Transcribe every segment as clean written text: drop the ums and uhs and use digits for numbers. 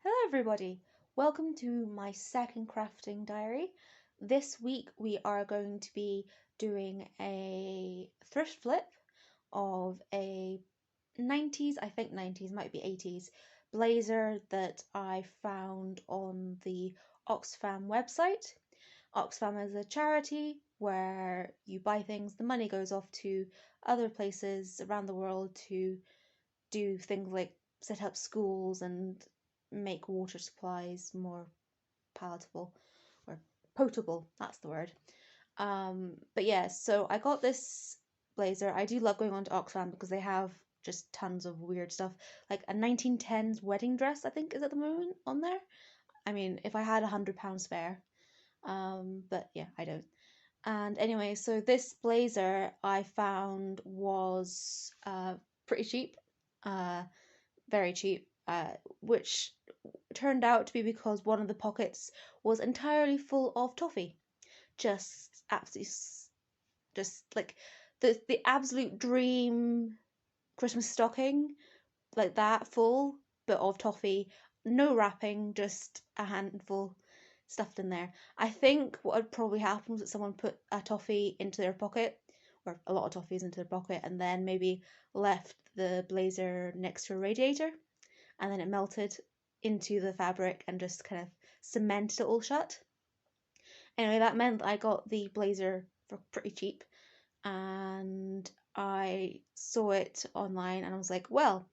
Hello everybody, welcome to my second crafting diary. This week we are going to be doing a thrift flip of a 90s, I think 90s, might be 80s, blazer that I found on the Oxfam website. Oxfam is a charity where you buy things, the money goes off to other places around the world to do things like set up schools and make water supplies more palatable or potable, that's the word. But yeah, so I got this blazer. I do love going on to Oxfam because they have just tons of weird stuff, like a 1910s wedding dress, I think is at the moment on there. I mean, if I had £100 spare, but yeah, I don't. And anyway, so this blazer I found was pretty cheap, uh, very cheap, which turned out to be because one of the pockets was entirely full of toffee. Just absolutely, just like the absolute dream Christmas stocking, like that full, but of toffee. No wrapping, just a handful stuffed in there. I think what would probably happen was that someone put a toffee into their pocket, or a lot of toffees into their pocket, and then maybe left the blazer next to a radiator, and then it melted into the fabric and just kind of cemented it all shut. Anyway, that meant that I got the blazer for pretty cheap, and I saw it online and I was like, well,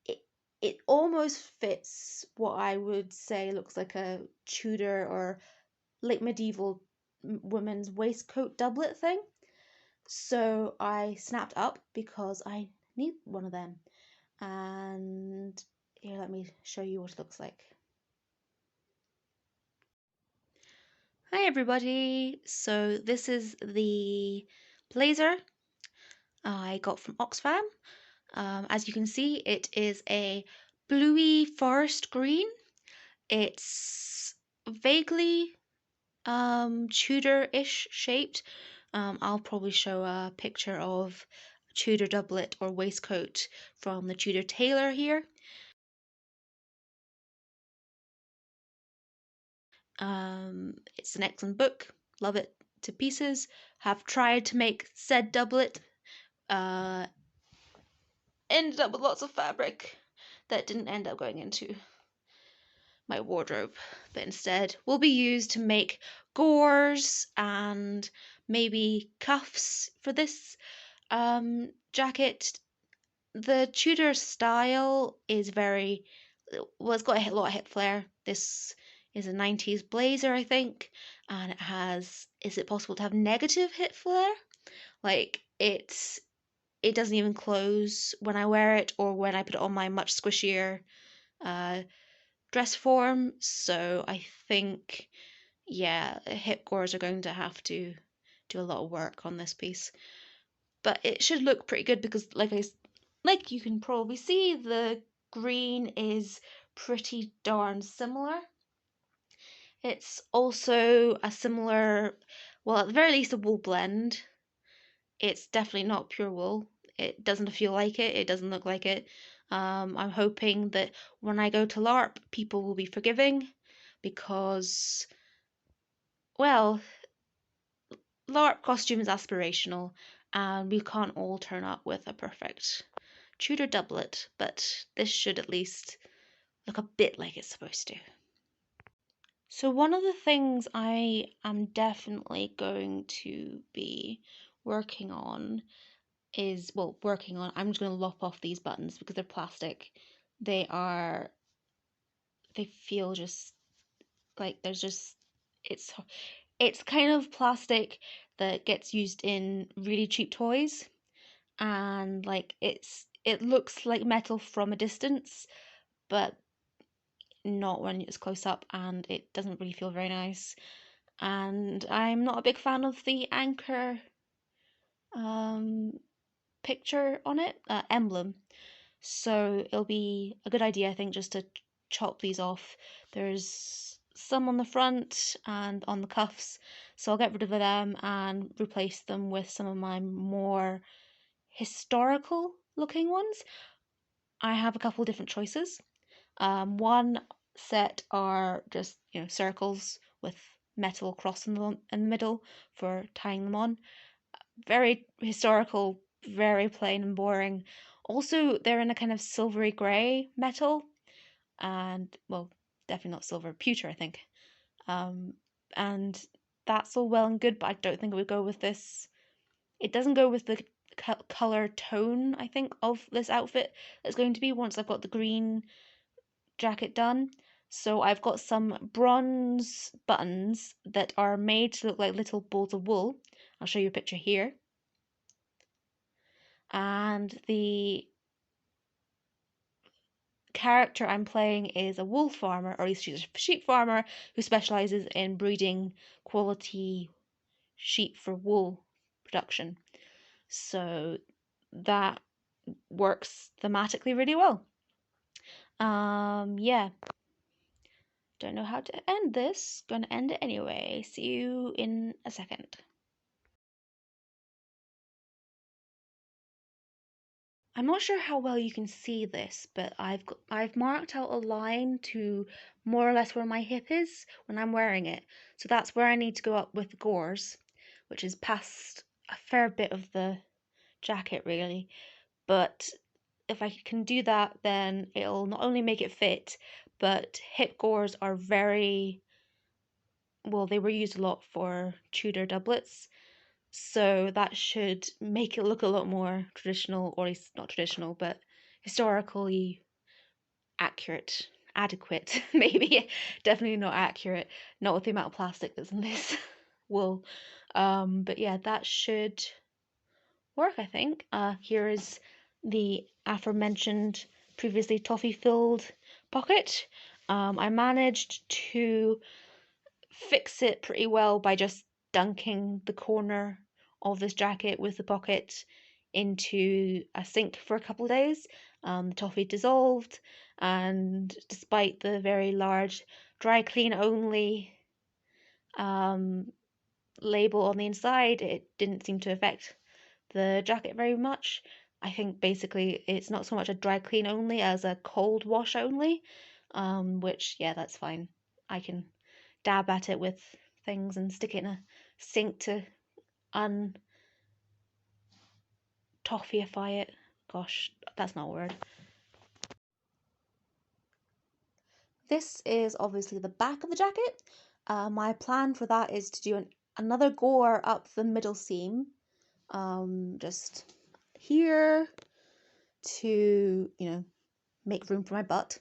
it it almost fits what I would say looks like a Tudor or late medieval women's waistcoat doublet thing. So I snapped up because I need one of them. And here, let me show you what it looks like. Hi everybody! So this is the blazer I got from Oxfam. As you can see, it is a bluey forest green. It's vaguely Tudor-ish shaped. I'll probably show a picture of Tudor doublet or waistcoat from the Tudor Tailor here. It's an excellent book. Love it to pieces. Have tried to make said doublet. Ended up with lots of fabric that didn't end up going into my wardrobe, but instead will be used to make gores and maybe cuffs for this jacket. The Tudor style is very well, it's got a lot of hip flare. This is a 90s blazer, I think, and it has, is it possible to have negative hip flare? Like it doesn't even close when I wear it or when I put it on my much squishier dress form. So I think, yeah, hip gores are going to have to do a lot of work on this piece. But it should look pretty good because, like you can probably see, the green is pretty darn similar. It's also a similar, well, at the very least, a wool blend. It's definitely not pure wool. It doesn't feel like it. It doesn't look like it. I'm hoping that when I go to LARP, people will be forgiving because, well, LARP costume is aspirational and we can't all turn up with a perfect Tudor doublet, but this should at least look a bit like it's supposed to. So one of the things I am definitely going to be working on is, well, I'm just going to lop off these buttons because they're plastic. They feel just like there's just, it's kind of plastic that gets used in really cheap toys, and like it looks like metal from a distance, but not when it's close up, and it doesn't really feel very nice. And I'm not a big fan of the anchor picture on it, emblem. So it'll be a good idea, I think, just to chop these off. There's some on the front and on the cuffs, so I'll get rid of them and replace them with some of my more historical looking ones. I have a couple different choices. One set are just, circles with metal cross in the middle for tying them on. Very historical, very plain and boring. Also, they're in a kind of silvery grey metal, and well, definitely not silver, pewter, I think. Um, and that's all well and good, but I don't think it would go with this. It doesn't go with the color tone, I think, of this outfit that's going to be once I've got the green jacket done. So I've got some bronze buttons that are made to look like little balls of wool. I'll show you a picture here. And the character I'm playing is a wool farmer, or at least she's a sheep farmer who specializes in breeding quality sheep for wool production. So that works thematically really well. Yeah. Don't know how to end this. Gonna end it anyway. See you in a second. I'm not sure how well you can see this, but I've marked out a line to more or less where my hip is when I'm wearing it. So that's where I need to go up with the gores, which is past a fair bit of the jacket really. But if I can do that, then it'll not only make it fit, but hip gores are very well, they were used a lot for Tudor doublets. So that should make it look a lot more traditional, or at least not traditional, but historically accurate, adequate, maybe. Definitely not accurate, not with the amount of plastic that's in this wool. But yeah, that should work, I think. Here is the aforementioned previously toffee filled pocket. I managed to fix it pretty well by just dunking the corner of this jacket with the pocket into a sink for a couple of days. The toffee dissolved, and despite the very large dry clean only um, label on the inside, it didn't seem to affect the jacket very much. I think basically it's not so much a dry clean only as a cold wash only, which, yeah, that's fine. I can dab at it with things and stick it in a sink to untoffeeify it. Gosh, that's not a word. This is obviously the back of the jacket. My plan for that is to do another gore up the middle seam, just here to, make room for my butt.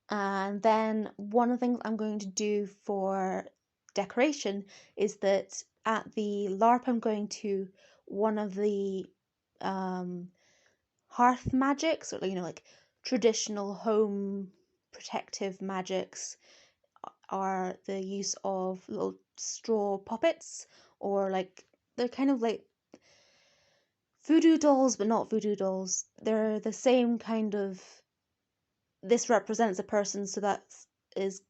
And then one of the things I'm going to do for decoration is that at the LARP I'm going to, one of the hearth magics, or like traditional home protective magics, are the use of little straw puppets, or like they're kind of like voodoo dolls, but not voodoo dolls. They're the same kind of, this represents a person, so that is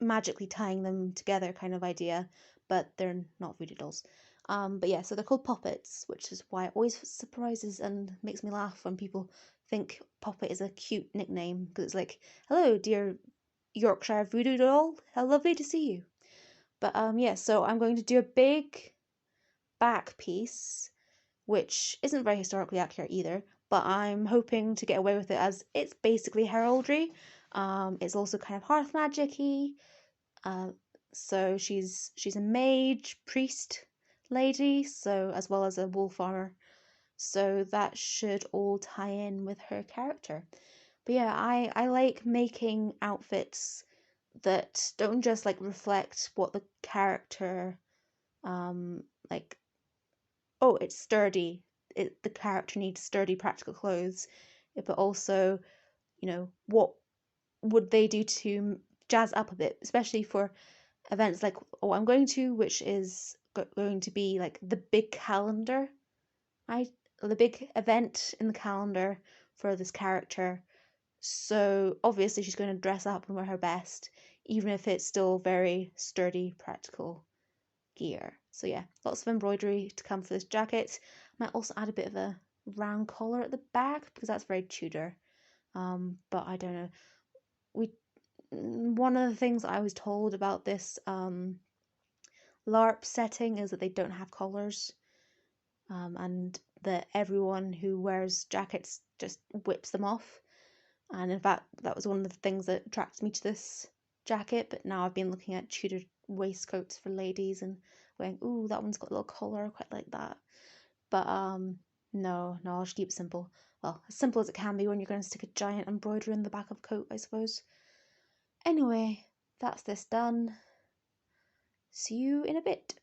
magically tying them together kind of idea, but they're not voodoo dolls. But yeah, so they're called puppets, which is why it always surprises and makes me laugh when people think puppet is a cute nickname, because it's like, hello, dear Yorkshire voodoo doll, how lovely to see you. But yeah, so I'm going to do a big back piece, which isn't very historically accurate either, but I'm hoping to get away with it as it's basically heraldry. It's also kind of hearth magic-y. Uh, so she's a mage priest lady, so as well as a wool farmer. So that should all tie in with her character. But yeah, I like making outfits that don't just like reflect what the character like, oh, it's sturdy. The character needs sturdy practical clothes, but also, what would they do to jazz up a bit, especially for events like what I'm going to, which is going to be like the big calendar. The big event in the calendar for this character. So obviously she's going to dress up and wear her best, even if it's still very sturdy, practical gear. So yeah, lots of embroidery to come for this jacket. Might also add a bit of a round collar at the back because that's very Tudor. But I don't know. We one of the things I was told about this LARP setting is that they don't have collars, and that everyone who wears jackets just whips them off. And in fact, that was one of the things that attracted me to this jacket. But now I've been looking at Tudor waistcoats for ladies and going, ooh, that one's got a little collar, I quite like that. But no, I'll just keep it simple. Well, as simple as it can be when you're going to stick a giant embroidery in the back of a coat, I suppose. Anyway, that's this done. See you in a bit.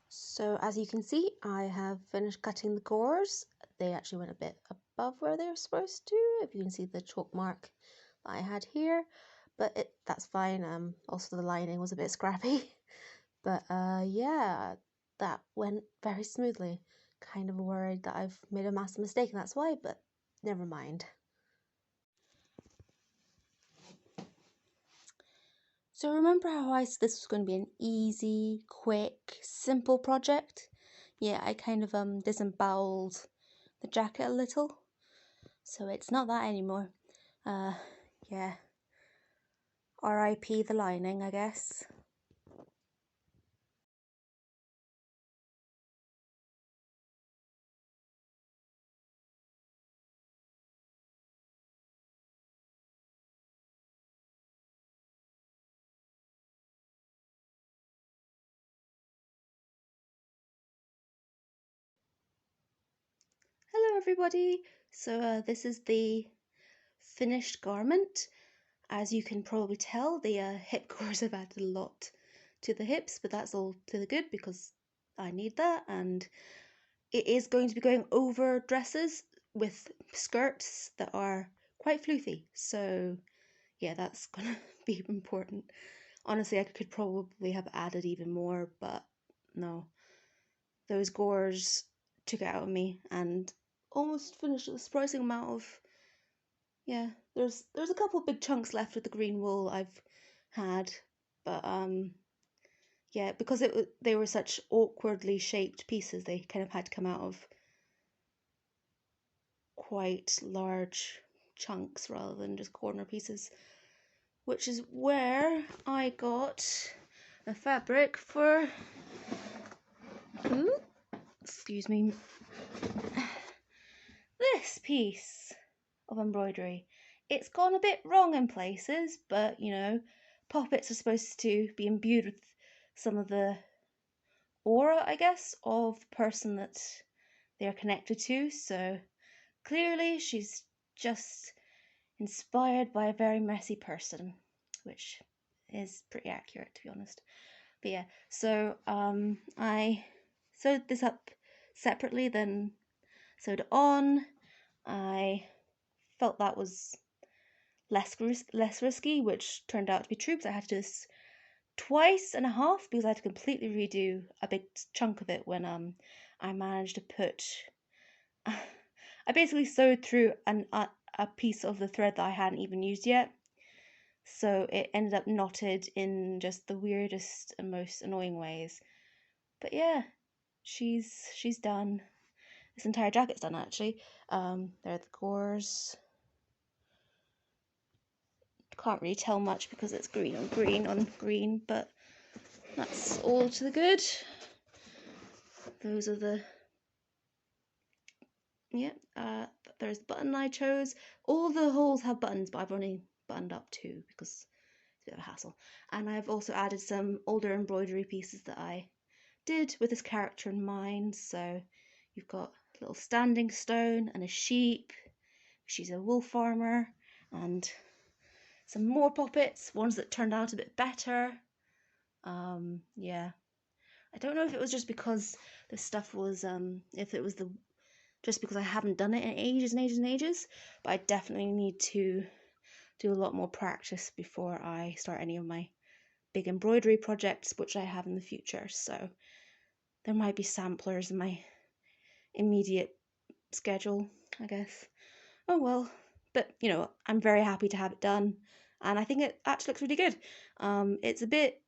So as you can see, I have finished cutting the gores. They actually went a bit above where they were supposed to, if you can see the chalk mark that I had here, but that's fine. Also the lining was a bit scrappy, but yeah, that went very smoothly. Kind of worried that I've made a massive mistake and that's why, but never mind. So remember how I said this was going to be an easy, quick, simple project? Yeah, I kind of disemboweled the jacket a little, so it's not that anymore. Yeah, R.I.P. the lining, I guess. Hello everybody! So this is the finished garment. As you can probably tell, the hip cores have added a lot to the hips, but that's all to the good because I need that, and it is going to be going over dresses with skirts that are quite floofy. So yeah, that's gonna be important. Honestly, I could probably have added even more, but no. Those gores took it out of me and almost finished a surprising amount of, yeah, there's a couple of big chunks left with the green wool I've had, but yeah, because they were such awkwardly shaped pieces, they kind of had to come out of quite large chunks rather than just corner pieces, which is where I got a fabric for, ooh, excuse me, this piece of embroidery. It's gone a bit wrong in places, but you know, poppets are supposed to be imbued with some of the aura, I guess, of the person that they are connected to. So clearly she's just inspired by a very messy person, which is pretty accurate to be honest. But yeah, so I sewed this up separately, then sewed it on. I felt that was less risky, which turned out to be true because I had to do this twice and a half because I had to completely redo a big chunk of it when I managed to put I basically sewed through a piece of the thread that I hadn't even used yet, so it ended up knotted in just the weirdest and most annoying ways. But yeah, she's done. This entire jacket's done actually. There are the gores. Can't really tell much because it's green on green, but that's all to the good. Those are the, yeah, there's the button I chose. All the holes have buttons, but I've only buttoned up two because it's a bit of a hassle. And I've also added some older embroidery pieces that I did with this character in mind. So you've got a little standing stone and a sheep. She's a wool farmer, and some more poppets, ones that turned out a bit better. Yeah, I don't know if it was just because this stuff was if it was the just because I haven't done it in ages and ages and ages, but I definitely need to do a lot more practice before I start any of my big embroidery projects, which I have in the future. So there might be samplers in my immediate schedule, I guess. Oh well, but you know, I'm very happy to have it done, and I think it actually looks really good. It's a bit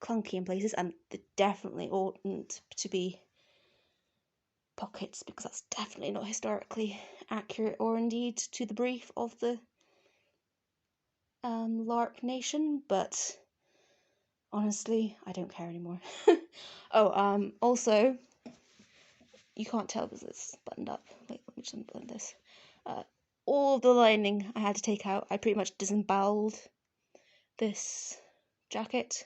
clunky in places, and there definitely oughtn't to be pockets, because that's definitely not historically accurate or indeed to the brief of the LARP nation, but honestly, I don't care anymore. Oh, also, you can't tell because it's buttoned up. Wait, let me just unbutton this. All of the lining I had to take out. I pretty much disemboweled this jacket.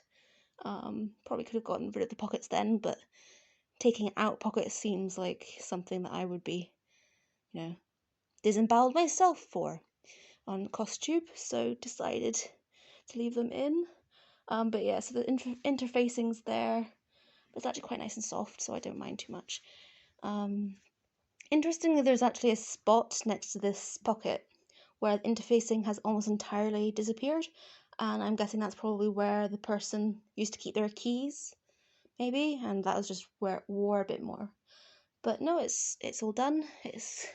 Probably could have gotten rid of the pockets then, but taking out pockets seems like something that I would be, you know, disemboweled myself for on costume, so decided to leave them in. But yeah, so the interfacing's there. It's actually quite nice and soft, so I don't mind too much. Interestingly, there's actually a spot next to this pocket where the interfacing has almost entirely disappeared, and I'm guessing that's probably where the person used to keep their keys, maybe, and that was just where it wore a bit more. But no, it's all done. It's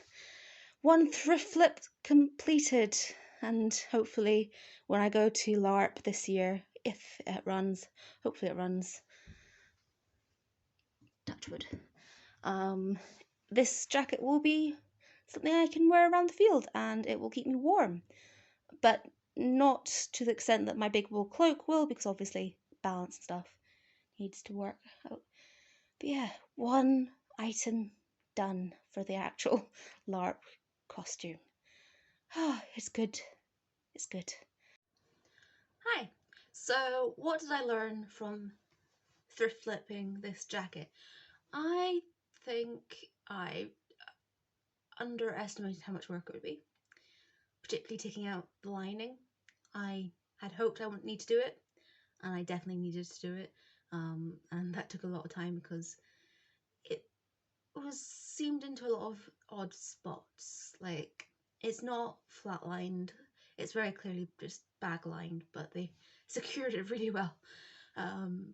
one thrift flip completed, and hopefully when I go to LARP this year, if it runs, hopefully it runs, touchwood, this jacket will be something I can wear around the field, and it will keep me warm, but not to the extent that my big wool cloak will, because obviously balance and stuff needs to work out. But yeah, one item done for the actual LARP costume. It's good. It's good. Hi. So, what did I learn from thrift flipping this jacket? I think I underestimated how much work it would be, particularly taking out the lining. I had hoped I wouldn't need to do it, and I definitely needed to do it, and that took a lot of time because it was seamed into a lot of odd spots. Like, it's not flat lined, it's very clearly just bag lined, but they secured it really well.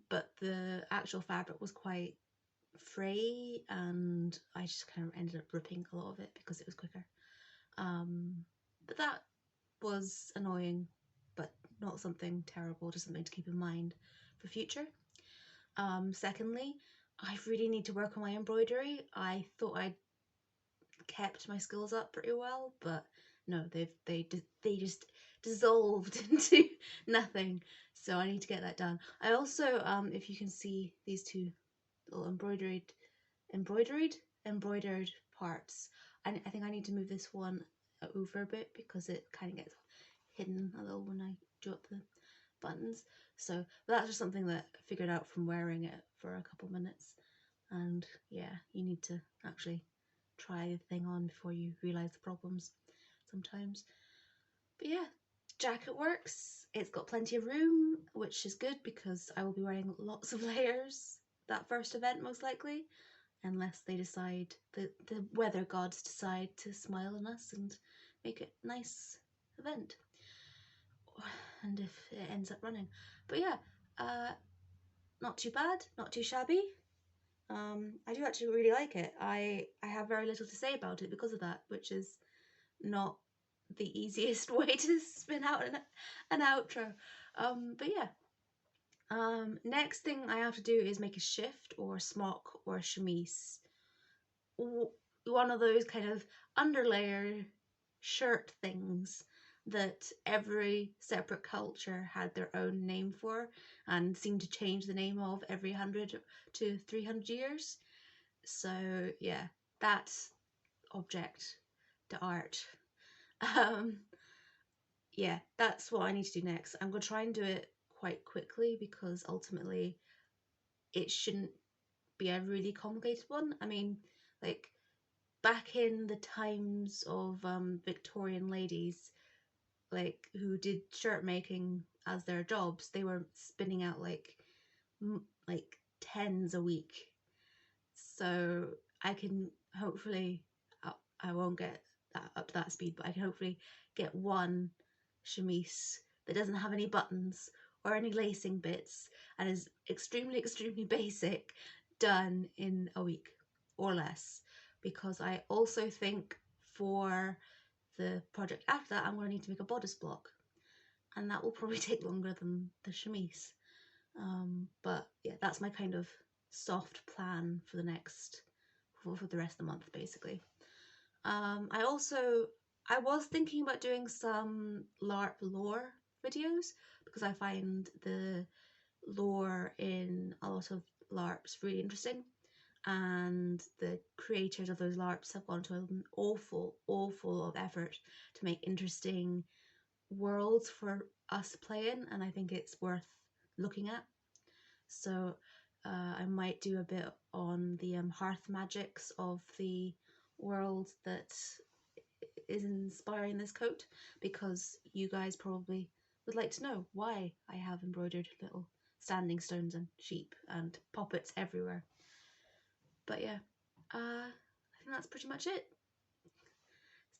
But the actual fabric was quite fray, and I just kind of ended up ripping a lot of it because it was quicker. But that was annoying, but not something terrible, just something to keep in mind for future. Secondly, I really need to work on my embroidery. I thought I'd kept my skills up pretty well, but no, they just dissolved into nothing. So I need to get that done. I also, if you can see these two little embroidered parts, I think I need to move this one over a bit because it kind of gets hidden a little when I do up the buttons. So that's just something that I figured out from wearing it for a couple minutes. And yeah, you need to actually try the thing on before you realise the problems sometimes. But yeah, jacket works. It's got plenty of room, which is good because I will be wearing lots of layers that first event most likely, unless they decide, the weather gods decide to smile on us and make it a nice event. And if it ends up running. But yeah, not too bad, not too shabby. I do actually really like it. I have very little to say about it because of that, which is not the easiest way to spin out an outro. But yeah. Next thing I have to do is make a shift or a smock or a chemise. One of those kind of underlayer shirt things that every separate culture had their own name for and seemed to change the name of every 100 to 300 years. So yeah, that's object to art. Yeah, that's what I need to do next. I'm going to try and do it quite quickly because ultimately it shouldn't be a really complicated one. I mean, like, back in the times of Victorian ladies, like, who did shirt making as their jobs, they were spinning out like tens a week. So I can hopefully, I won't get that up to that speed, but I can hopefully get one chemise that doesn't have any buttons or any lacing bits and is extremely basic, done in a week or less. Because I also think for the project after that, I'm going to need to make a bodice block, and that will probably take longer than the chemise. But yeah, that's my kind of soft plan for the rest of the month, basically. I was thinking about doing some LARP lore videos, because I find the lore in a lot of LARPs really interesting, and the creators of those LARPs have gone to an awful of effort to make interesting worlds for us to play in, and I think it's worth looking at. So I might do a bit on the hearth magics of the world that is inspiring this coat, because you guys probably would like to know why I have embroidered little standing stones and sheep and poppets everywhere. But yeah, I think that's pretty much it.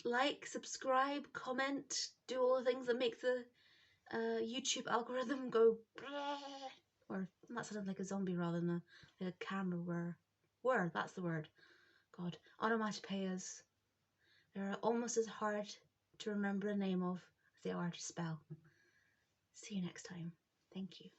Like, subscribe, comment, do all the things that make the YouTube algorithm go or that sounded like a zombie rather than a camera whir, that's the word. God, onomatopoeias. They're almost as hard to remember the name of as they are to spell. See you next time. Thank you.